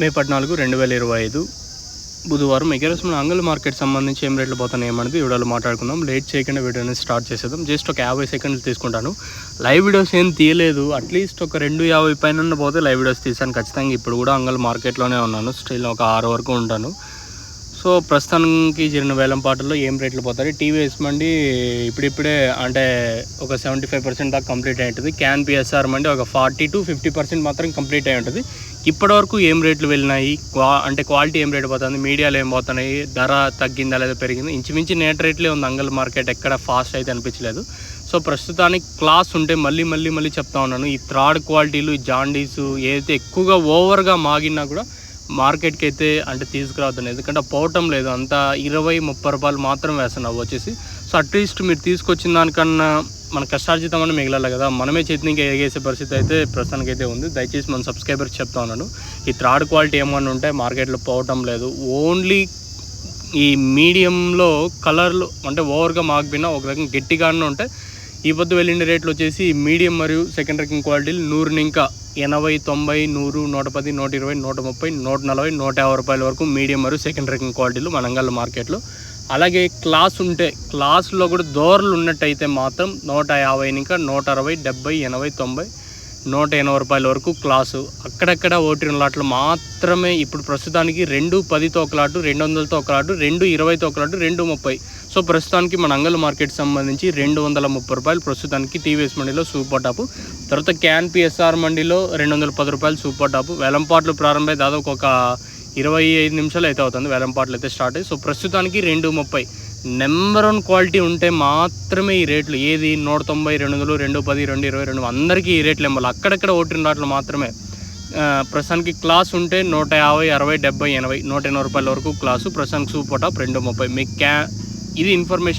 మే 14, 2025 బుధవారం. ఈరోజు మన అంగల్ మార్కెట్ సంబంధించి ఏం రేట్లు పోతున్నాయి ఏమనేది వీడియోలో మాట్లాడుకుందాం. లేట్ చేయకుండా వీడియోని స్టార్ట్ చేసేద్దాం. జస్ట్ ఒక 50 సెకండ్లు తీసుకుంటాను. లైవ్ వీడియోస్ ఏం తీయలేదు, అట్లీస్ట్ ఒక 2:50 పైన పోతే లైవ్ వీడియోస్ తీసాను ఖచ్చితంగా. ఇప్పుడు కూడా అంగల్ మార్కెట్లోనే ఉన్నాను, స్టిల్ ఒక 6 వరకు ఉంటాను. సో ప్రస్తుతానికి జరిగిన వేలంపాటల్లో ఏం రేట్లు పోతాయి. టీవీఎస్ మండి ఇప్పుడిప్పుడే అంటే ఒక 75% దాకా కంప్లీట్ అయి ఉంటుంది. క్యాన్ పిఎస్ఆర్ మండి ఒక 40 to 50% మాత్రం కంప్లీట్ అయి ఉంటుంది. ఇప్పటివరకు ఏం రేట్లు వెళ్ళినాయి, అంటే క్వాలిటీ ఏం రేటు పోతుంది, మీడియాలో ఏం పోతున్నాయి, ధర తగ్గిందా లేదా పెరిగింది, ఇంచుమించి నేట్ రేట్లే ఉంది అంగల్ మార్కెట్, ఎక్కడ ఫాస్ట్ అయితే అనిపించలేదు. సో ప్రస్తుతానికి క్లాస్ ఉంటే మళ్ళీ చెప్తా ఉన్నాను, ఈ థర్డ్ క్వాలిటీలు, ఈ జాండీసు ఏదైతే ఎక్కువగా ఓవర్గా మాగినా కూడా మార్కెట్కి అయితే అంటే తీసుకురావద్దు. ఎందుకంటే పోవటం లేదు, అంతా 20-30 రూపాయలు మాత్రం వేస్తున్నావు వచ్చేసి. సో అట్లీస్ట్ మీరు తీసుకొచ్చిన దానికన్నా మన కష్టార్జితం అని మిగలాలి కదా, మనమే చేతికి ఎగేసే పరిస్థితి అయితే ప్రస్తుతానికి అయితే ఉంది. దయచేసి మన సబ్స్క్రైబర్కి చెప్తా ఉన్నాను, ఈ థర్డ్ క్వాలిటీ ఏమన్నా ఉంటే మార్కెట్లో పోవటం లేదు. ఓన్లీ ఈ మీడియంలో కలర్లు అంటే ఓవర్గా మాగిపోయినా ఒక రకంగా గట్టిగానే ఉంటే ఈ పొద్దు వెళ్ళిన రేట్లు వచ్చేసి మీడియం మరియు సెకండ్ ర్యాంకింగ్ క్వాలిటీలు 100 ఇంకా 80, 90, 100, 110, 120, 130, 140, 150 రూపాయల వరకు మీడియం మరియు సెకండ్ ర్యాంకింగ్ క్వాలిటీలు మనంగల్ మార్కెట్లో. అలాగే క్లాస్ ఉంటే క్లాస్లో కూడా దోరలు ఉన్నట్టయితే మాత్రం 150 ఇంకా 160, 70, 80, 90, 180 రూపాయల వరకు క్లాసు. అక్కడక్కడ ఓటిన లాట్లు మాత్రమే ఇప్పుడు ప్రస్తుతానికి 210తో ఒక లాటు, 200తో ఒక లాటు, 220తో ఒక లాటు, 230. సో ప్రస్తుతానికి మన అంగల్ మార్కెట్ సంబంధించి 230 రూపాయలు ప్రస్తుతానికి టీవీఎస్ మండీలో సూపర్ టాపు. తర్వాత క్యాన్ పిఎస్ఆర్ మండీలో 210 రూపాయలు సూపర్ టాపు. వేలంపాట్లు ప్రారంభమై దాదాపు ఒక 25 నిమిషాలు అయితే అవుతుంది వేలంపాట్లు అయితే స్టార్ట్ అయ్యి. సో ప్రస్తుతానికి 230 నెంబర్ 1 క్వాలిటీ ఉంటే మాత్రమే ఈ రేట్లు. ఏది 190, 200, 210, 220, అందరికీ ఈ రేట్లు ఇవ్వాలి. అక్కడక్కడ ఓటిన రాట్లు మాత్రమే. ప్రస్తుతానికి క్లాస్ ఉంటే 150, 60, 70, 80, 180 రూపాయల వరకు క్లాసు. ప్రస్తుతానికి సూపర్ టాప్ 230. మీకు ఇది ఇన్ఫర్మేషన్.